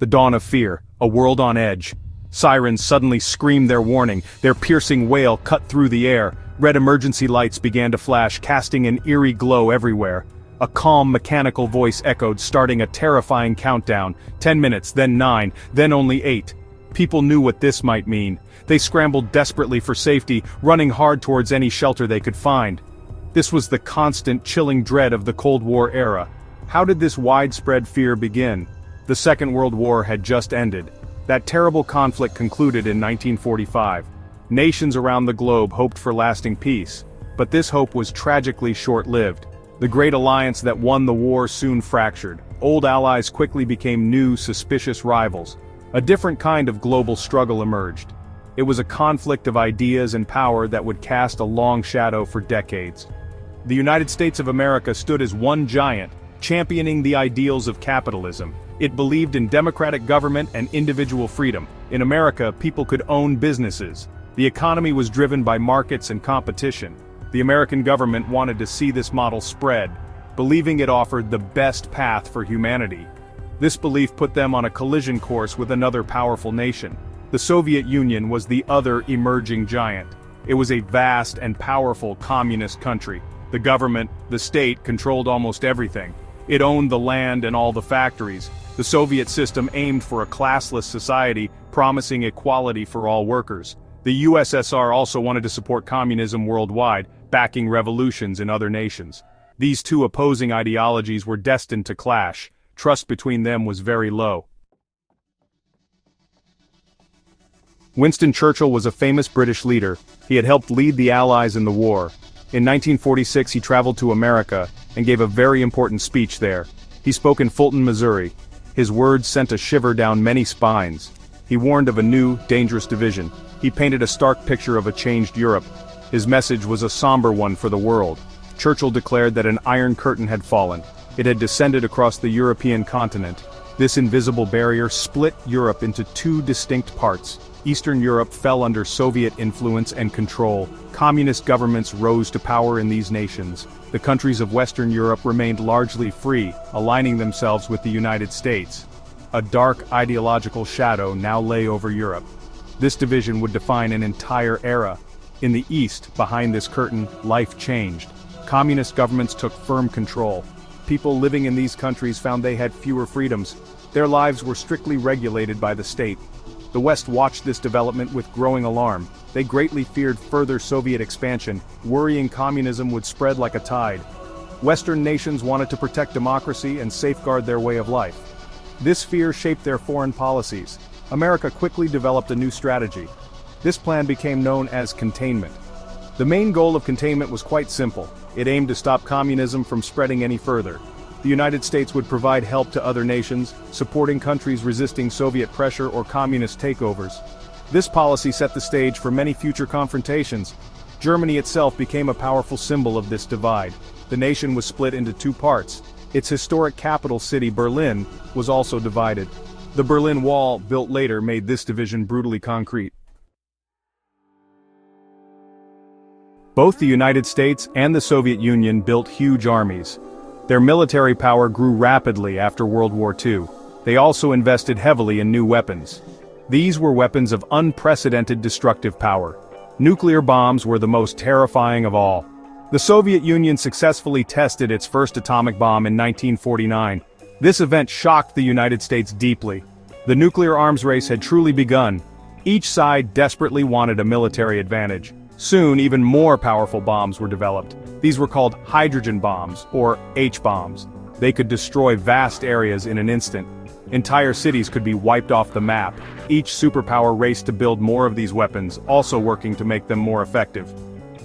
The dawn of fear, a world on edge. Sirens suddenly screamed their warning, their piercing wail cut through the air. Red emergency lights began to flash, casting an eerie glow everywhere. A calm mechanical voice echoed, starting a terrifying countdown. 10 minutes, then 9, then only 8. People knew what this might mean. They scrambled desperately for safety, running hard towards any shelter they could find. This was the constant, chilling dread of the Cold War era. How did this widespread fear begin? The Second World War had just ended. That terrible conflict concluded in 1945. Nations around the globe hoped for lasting peace. But this hope was tragically short-lived. The great alliance that won the war soon fractured. Old allies quickly became new, suspicious rivals. A different kind of global struggle emerged. It was a conflict of ideas and power that would cast a long shadow for decades. The United States of America stood as one giant, championing the ideals of capitalism. It believed in democratic government and individual freedom. In America, people could own businesses. The economy was driven by markets and competition. The American government wanted to see this model spread, believing it offered the best path for humanity. This belief put them on a collision course with another powerful nation. The Soviet Union was the other emerging giant. It was a vast and powerful communist country. The government, the state, controlled almost everything. It owned the land and all the factories. The Soviet system aimed for a classless society, promising equality for all workers. The USSR also wanted to support communism worldwide, backing revolutions in other nations. These two opposing ideologies were destined to clash. Trust between them was very low. Winston Churchill was a famous British leader. He had helped lead the Allies in the war. In 1946 he traveled to America and gave a very important speech there. He spoke in Fulton, Missouri. His words sent a shiver down many spines. He warned of a new, dangerous division. He painted a stark picture of a changed Europe. His message was a somber one for the world. Churchill declared that an iron curtain had fallen. It had descended across the European continent. This invisible barrier split Europe into two distinct parts. Eastern Europe fell under Soviet influence and control. Communist governments rose to power in these nations. The countries of Western Europe remained largely free, aligning themselves with the United States. A dark ideological shadow now lay over Europe. This division would define an entire era. In the East, behind this curtain, life changed. Communist governments took firm control. People living in these countries found they had fewer freedoms. Their lives were strictly regulated by the state. The West watched this development with growing alarm. They greatly feared further Soviet expansion, worrying communism would spread like a tide. Western nations wanted to protect democracy and safeguard their way of life. This fear shaped their foreign policies. America quickly developed a new strategy. This plan became known as containment. The main goal of containment was quite simple. It aimed to stop communism from spreading any further. The United States would provide help to other nations, supporting countries resisting Soviet pressure or communist takeovers. This policy set the stage for many future confrontations. Germany itself became a powerful symbol of this divide. The nation was split into two parts. Its historic capital city, Berlin, was also divided. The Berlin Wall, built later, made this division brutally concrete. Both the United States and the Soviet Union built huge armies. Their military power grew rapidly after World War II. They also invested heavily in new weapons. These were weapons of unprecedented destructive power. Nuclear bombs were the most terrifying of all. The Soviet Union successfully tested its first atomic bomb in 1949. This event shocked the United States deeply. The nuclear arms race had truly begun. Each side desperately wanted a military advantage. Soon, even more powerful bombs were developed. These were called hydrogen bombs, or H-bombs. They could destroy vast areas in an instant. Entire cities could be wiped off the map. Each superpower raced to build more of these weapons, also working to make them more effective.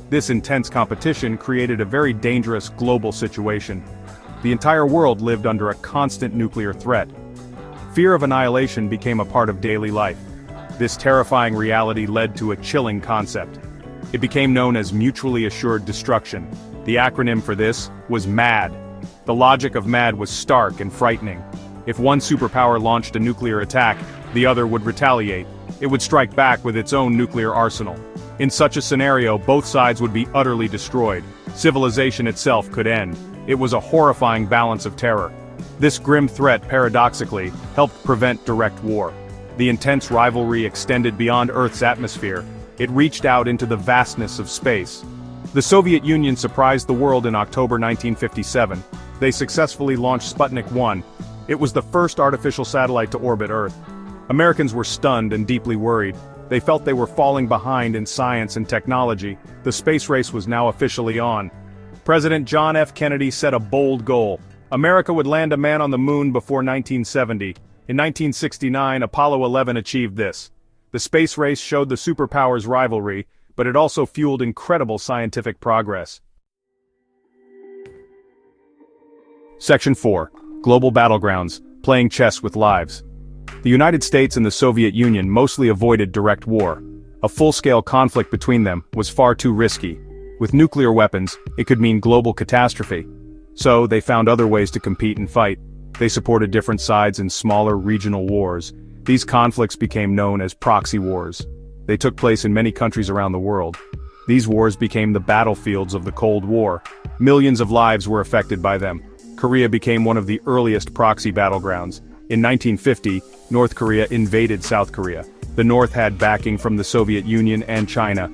This intense competition created a very dangerous global situation. The entire world lived under a constant nuclear threat. Fear of annihilation became a part of daily life. This terrifying reality led to a chilling concept. It became known as mutually assured destruction. The acronym for this was MAD. The logic of MAD was stark and frightening. If one superpower launched a nuclear attack, the other would retaliate. It would strike back with its own nuclear arsenal. In such a scenario, both sides would be utterly destroyed. Civilization itself could end. It was a horrifying balance of terror. This grim threat, paradoxically, helped prevent direct war. The intense rivalry extended beyond Earth's atmosphere. It reached out into the vastness of space. The Soviet Union surprised the world in October 1957. They successfully launched Sputnik 1. It was the first artificial satellite to orbit Earth. Americans were stunned and deeply worried. They felt they were falling behind in science and technology. The space race was now officially on. President John F. Kennedy set a bold goal. America would land a man on the moon before 1970. In 1969, Apollo 11 achieved this. The space race showed the superpowers' rivalry, but it also fueled incredible scientific progress. Section 4. Global Battlegrounds, Playing Chess with Lives. The United States and the Soviet Union mostly avoided direct war. A full-scale conflict between them was far too risky. With nuclear weapons, it could mean global catastrophe. So, they found other ways to compete and fight. They supported different sides in smaller regional wars. These conflicts became known as proxy wars. They took place in many countries around the world. These wars became the battlefields of the Cold War. Millions of lives were affected by them. Korea became one of the earliest proxy battlegrounds. In 1950, North Korea invaded South Korea. The North had backing from the Soviet Union and China.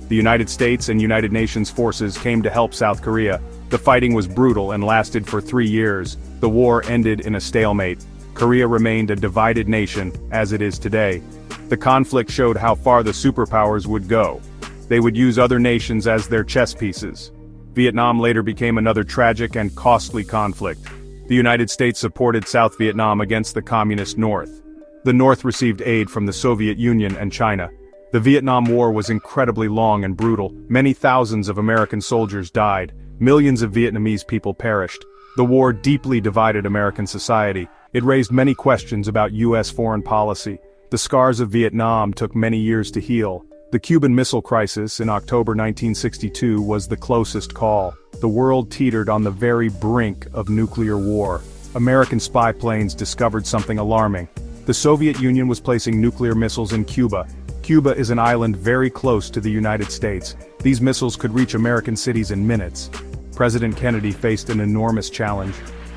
The United States and United Nations forces came to help South Korea. The fighting was brutal and lasted for 3 years. The war ended in a stalemate. Korea remained a divided nation, as it is today. The conflict showed how far the superpowers would go. They would use other nations as their chess pieces. Vietnam later became another tragic and costly conflict. The United States supported South Vietnam against the Communist North. The North received aid from the Soviet Union and China. The Vietnam War was incredibly long and brutal. Many thousands of American soldiers died. Millions of Vietnamese people perished. The war deeply divided American society. It raised many questions about U.S. foreign policy. The scars of Vietnam took many years to heal. The Cuban Missile Crisis in October 1962 was the closest call. The world teetered on the very brink of nuclear war. American spy planes discovered something alarming. The Soviet Union was placing nuclear missiles in Cuba. Cuba is an island very close to the United States. These missiles could reach American cities in minutes. President Kennedy faced an enormous challenge.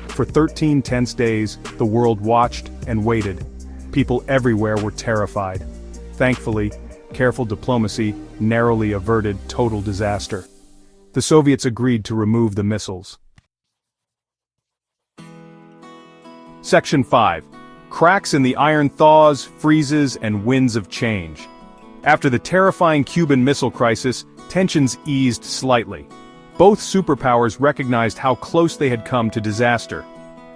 For 13 tense days, the world watched and waited. People everywhere were terrified. Thankfully, careful diplomacy narrowly averted total disaster. The Soviets agreed to remove the missiles. Section 5. Cracks in the iron thaws, freezes, and winds of change. After the terrifying Cuban Missile Crisis, tensions eased slightly. Both superpowers recognized how close they had come to disaster.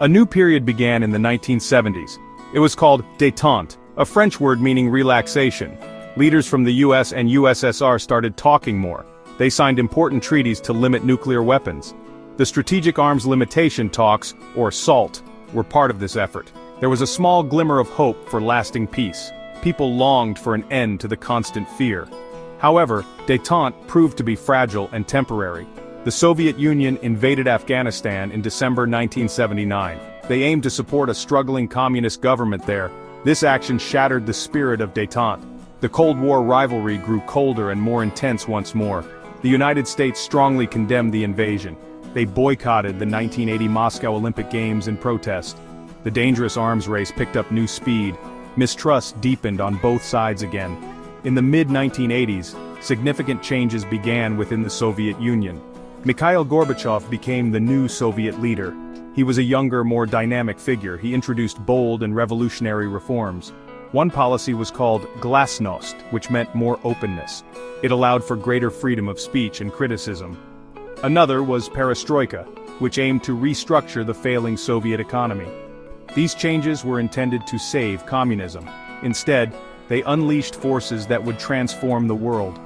A new period began in the 1970s. It was called détente, a French word meaning relaxation. Leaders from the US and USSR started talking more. They signed important treaties to limit nuclear weapons. The Strategic Arms Limitation Talks, or SALT, were part of this effort. There was a small glimmer of hope for lasting peace. People longed for an end to the constant fear. However, détente proved to be fragile and temporary. The Soviet Union invaded Afghanistan in December 1979. They aimed to support a struggling communist government there. This action shattered the spirit of détente. The Cold War rivalry grew colder and more intense once more. The United States strongly condemned the invasion. They boycotted the 1980 Moscow Olympic Games in protest. The dangerous arms race picked up new speed. Mistrust deepened on both sides again. In the mid-1980s, significant changes began within the Soviet Union. Mikhail Gorbachev became the new Soviet leader. He was a younger, more dynamic figure. He introduced bold and revolutionary reforms. One policy was called glasnost, which meant more openness. It allowed for greater freedom of speech and criticism. Another was perestroika, which aimed to restructure the failing Soviet economy. These changes were intended to save communism. Instead, they unleashed forces that would transform the world.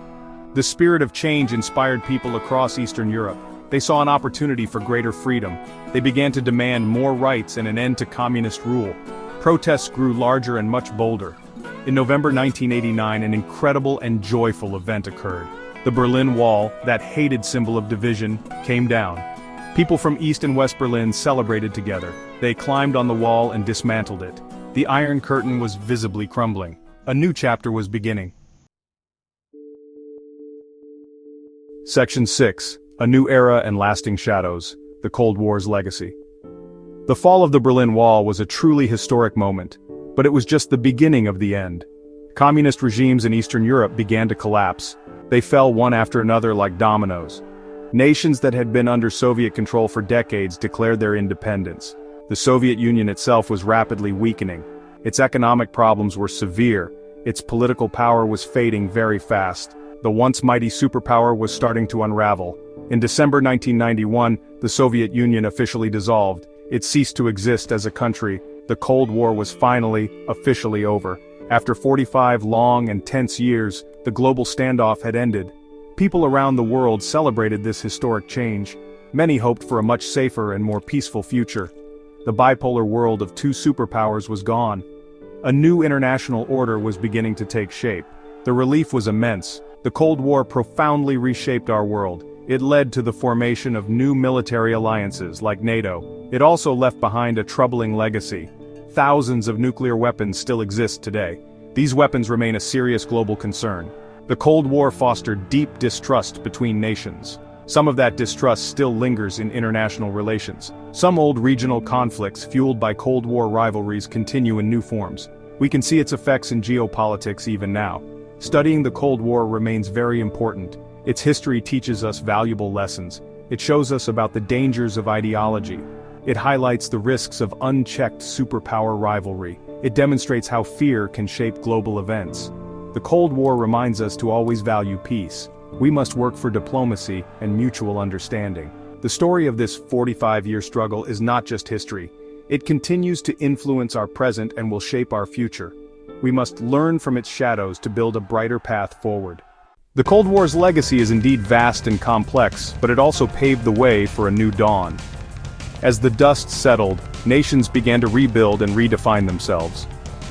The spirit of change inspired people across Eastern Europe. They saw an opportunity for greater freedom. They began to demand more rights and an end to communist rule. Protests grew larger and much bolder. In November 1989, an incredible and joyful event occurred. The Berlin Wall, that hated symbol of division, came down. People from East and West Berlin celebrated together. They climbed on the wall and dismantled it. The Iron Curtain was visibly crumbling. A new chapter was beginning. Section 6. A New Era and Lasting Shadows, the Cold War's Legacy. The fall of the Berlin Wall was a truly historic moment, but it was just the beginning of the end. Communist regimes in Eastern Europe began to collapse. They fell one after another like dominoes. Nations that had been under Soviet control for decades declared their independence. The Soviet Union itself was rapidly weakening. Its economic problems were severe. Its political power was fading very fast. The once mighty superpower was starting to unravel. In December 1991, the Soviet Union officially dissolved. It ceased to exist as a country. The Cold War was finally, officially over. After 45 long and tense years, the global standoff had ended. People around the world celebrated this historic change. Many hoped for a much safer and more peaceful future. The bipolar world of two superpowers was gone. A new international order was beginning to take shape. The relief was immense. The Cold War profoundly reshaped our world. It led to the formation of new military alliances like NATO. It also left behind a troubling legacy. Thousands of nuclear weapons still exist today. These weapons remain a serious global concern. The Cold War fostered deep distrust between nations. Some of that distrust still lingers in international relations. Some old regional conflicts fueled by Cold War rivalries continue in new forms. We can see its effects in geopolitics even now. Studying the Cold War remains very important. Its history teaches us valuable lessons. It shows us about the dangers of ideology. It highlights the risks of unchecked superpower rivalry. It demonstrates how fear can shape global events. The Cold War reminds us to always value peace. We must work for diplomacy and mutual understanding. The story of this 45-year struggle is not just history. It continues to influence our present and will shape our future. We must learn from its shadows to build a brighter path forward. The Cold War's legacy is indeed vast and complex, but it also paved the way for a new dawn. As the dust settled, nations began to rebuild and redefine themselves.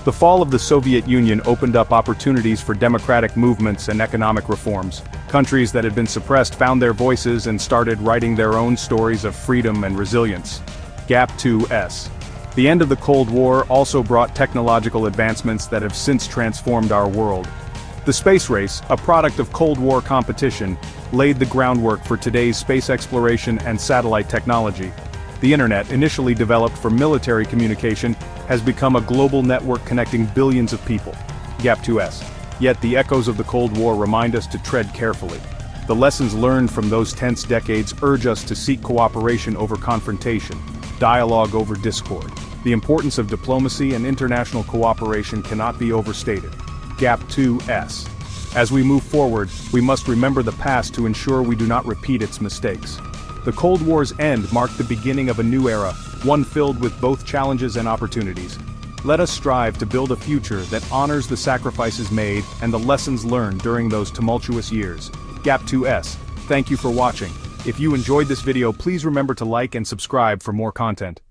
The fall of the Soviet Union opened up opportunities for democratic movements and economic reforms. Countries that had been suppressed found their voices and started writing their own stories of freedom and resilience. Gap 2S. The end of the Cold War also brought technological advancements that have since transformed our world. The space race, a product of Cold War competition, laid the groundwork for today's space exploration and satellite technology. The internet, initially developed for military communication, has become a global network connecting billions of people. Gap 2S. Yet the echoes of the Cold War remind us to tread carefully. The lessons learned from those tense decades urge us to seek cooperation over confrontation, dialogue over discord. The importance of diplomacy and international cooperation cannot be overstated. Gap 2S. As we move forward, we must remember the past to ensure we do not repeat its mistakes. The Cold War's end marked the beginning of a new era, one filled with both challenges and opportunities. Let us strive to build a future that honors the sacrifices made and the lessons learned during those tumultuous years. Gap 2S. Thank you for watching. If you enjoyed this video, please remember to like and subscribe for more content.